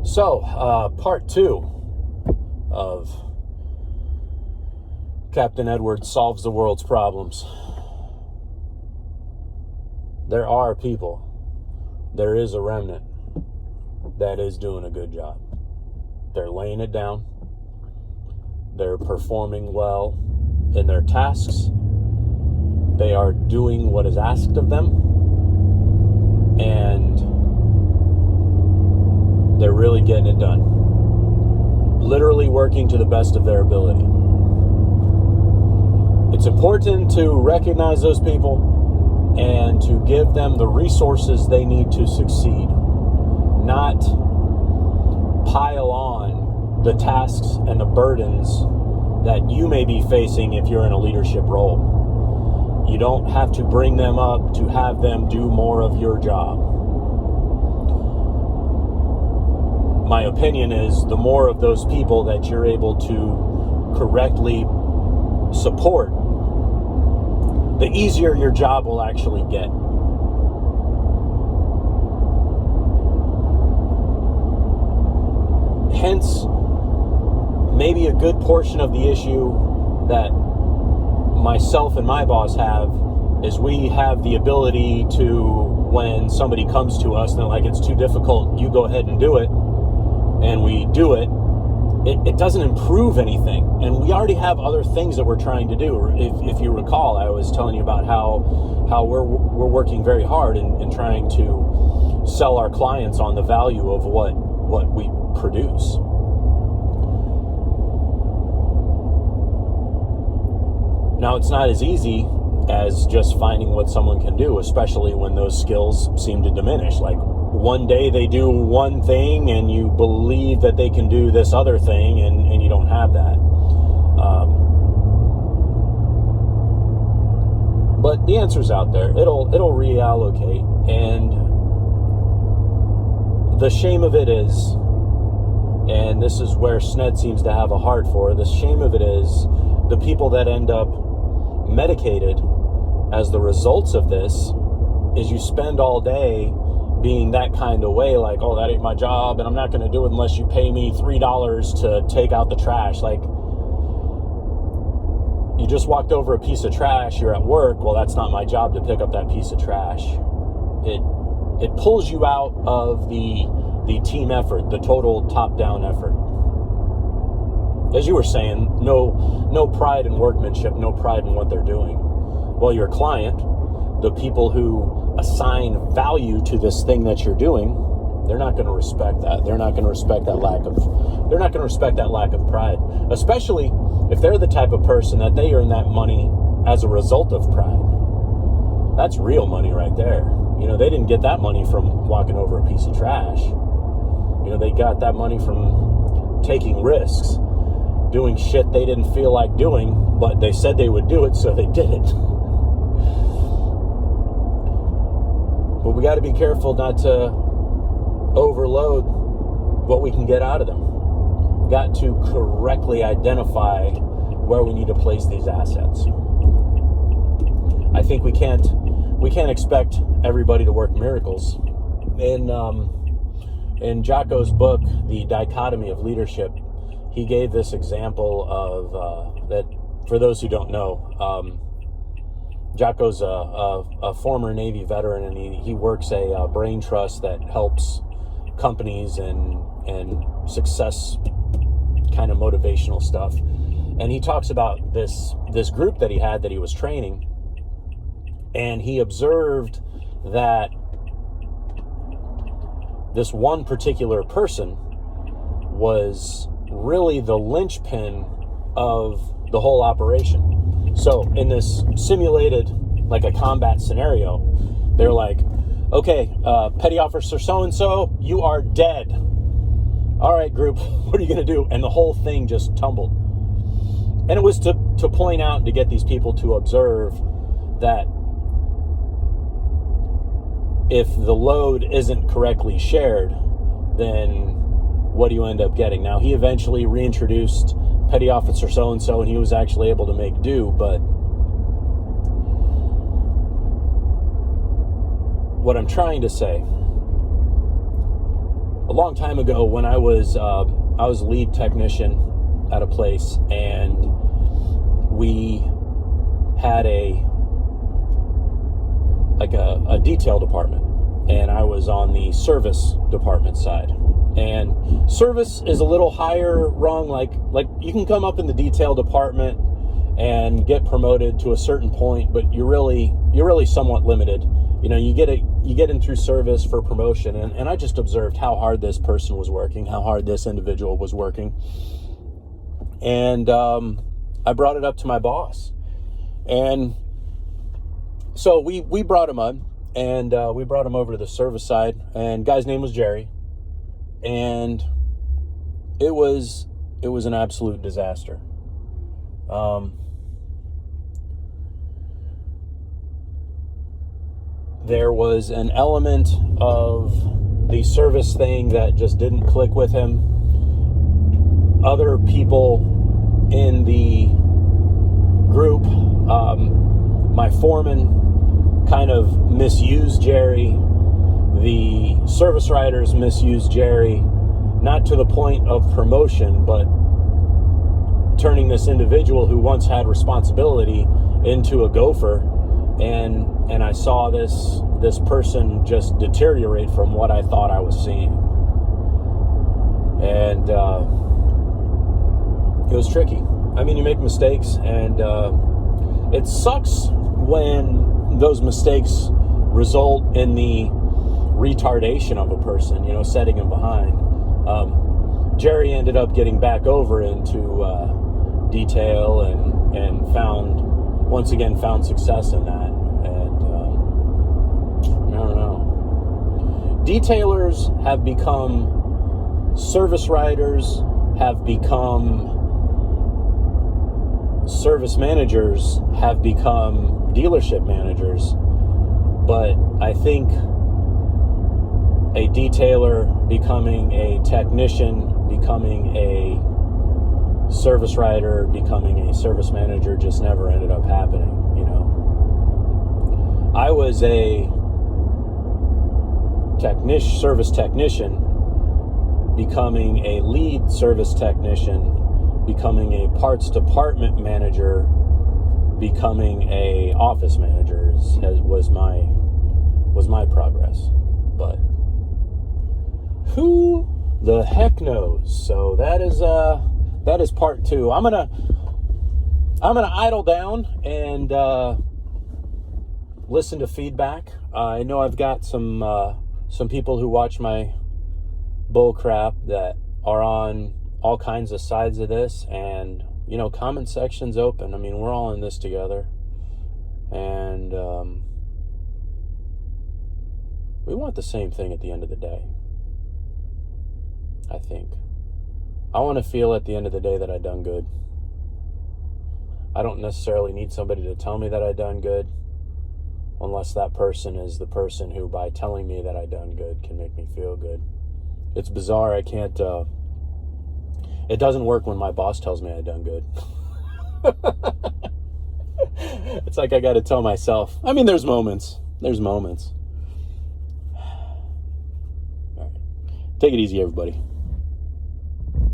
So, part 2 of Captain Edwards Solves the World's Problems. There are people, there is a remnant that is doing a good job. They're laying it down. They're performing well in their tasks. They are doing what is asked of them. And they're really getting it done. Literally working to the best of their ability. It's important to recognize those people and to give them the resources they need to succeed. Not pile on the tasks and the burdens that you may be facing if you're in a leadership role. You don't have to bring them up to have them do more of your job. My opinion is the more of those people that you're able to correctly support, the easier your job will actually get. Hence, maybe a good portion of the issue that myself and my boss have is we have the ability to, when somebody comes to us and they're like, it's too difficult, you go ahead and do it, and we do it, it doesn't improve anything. And we already have other things that we're trying to do. If you recall, I was telling you about how we're working very hard in trying to sell our clients on the value of what we produce. Now, it's not as easy as just finding what someone can do, especially when those skills seem to diminish. Like, one day they do one thing and you believe that they can do this other thing, and you don't have that. But the answer's out there. It'll reallocate. And the shame of it is, and this is where SNED seems to have a heart for, the shame of it is the people that end up medicated as the results of this is you spend all day being that kind of way, like, oh, that ain't my job, and I'm not going to do it unless you pay me $3 to take out the trash. Like, you just walked over a piece of trash, you're at work, well, that's not my job to pick up that piece of trash. It pulls you out of the team effort, the total top-down effort. As you were saying, no pride in workmanship, no pride in what they're doing. Well, your client, the people who assign value to this thing that you're doing, they're not going to respect that. They're not going to respect that lack of pride, especially if they're the type of person that they earn that money as a result of pride. That's real money right there. You know, they didn't get that money from walking over a piece of trash. You know, they got that money from taking risks, doing shit they didn't feel like doing, but they said they would do it, so they did it. But we got to be careful not to overload what we can get out of them. Got to correctly identify where we need to place these assets. I think we can't expect everybody to work miracles. In Jocko's book, The Dichotomy of Leadership, he gave this example of that, for those who don't know, Jocko's a former Navy veteran, and he works a brain trust that helps companies and success kind of motivational stuff. And he talks about this group that he had that he was training, and he observed that this one particular person was really the linchpin of the whole operation. So in this simulated, like a combat scenario, they're like, okay, petty officer so-and-so, you are dead. All right, group, what are you going to do? And the whole thing just tumbled. And it was to point out and to get these people to observe that if the load isn't correctly shared, then what do you end up getting? Now, he eventually reintroduced petty officer so-and-so, and he was actually able to make do, but what I'm trying to say a long time ago when I was lead technician at a place, and we had a detail department, and I was on the service department side. And service is a little higher rung, like you can come up in the detail department and get promoted to a certain point, but you're really somewhat limited. You know, you get in through service for promotion, and I just observed how hard this person was working, how hard this individual was working. And I brought it up to my boss. And so we brought him on, and we brought him over to the service side, and guy's name was Jerry. And it was an absolute disaster. There was an element of the service thing that just didn't click with him. Other people in the group, my foreman kind of misused Jerry. The service riders misused Jerry, not to the point of promotion, but turning this individual who once had responsibility into a gopher. And I saw this person just deteriorate from what I thought I was seeing. And it was tricky. I mean, you make mistakes, and it sucks when those mistakes result in the retardation of a person, you know, setting him behind. Jerry ended up getting back over into detail and once again found success in that. And I don't know. Detailers have become service riders, have become service managers, have become dealership managers. But I think a detailer becoming a technician, becoming a service rider, becoming a service manager just never ended up happening, you know. I was a service technician, becoming a lead service technician, becoming a parts department manager, becoming a office manager was my progress. But who the heck knows? So that is part 2. I'm gonna idle down and listen to feedback. I know I've got some people who watch my bull crap that are on all kinds of sides of this, and you know, comment section's open. I mean, we're all in this together, and we want the same thing at the end of the day. I think I want to feel at the end of the day that I done good. I don't necessarily need somebody to tell me that I done good, unless that person is the person who, by telling me that I done good, can make me feel good. It's bizarre. I can't. It doesn't work when my boss tells me I done good. It's like I got to tell myself. I mean, there's moments. All right. Take it easy, everybody.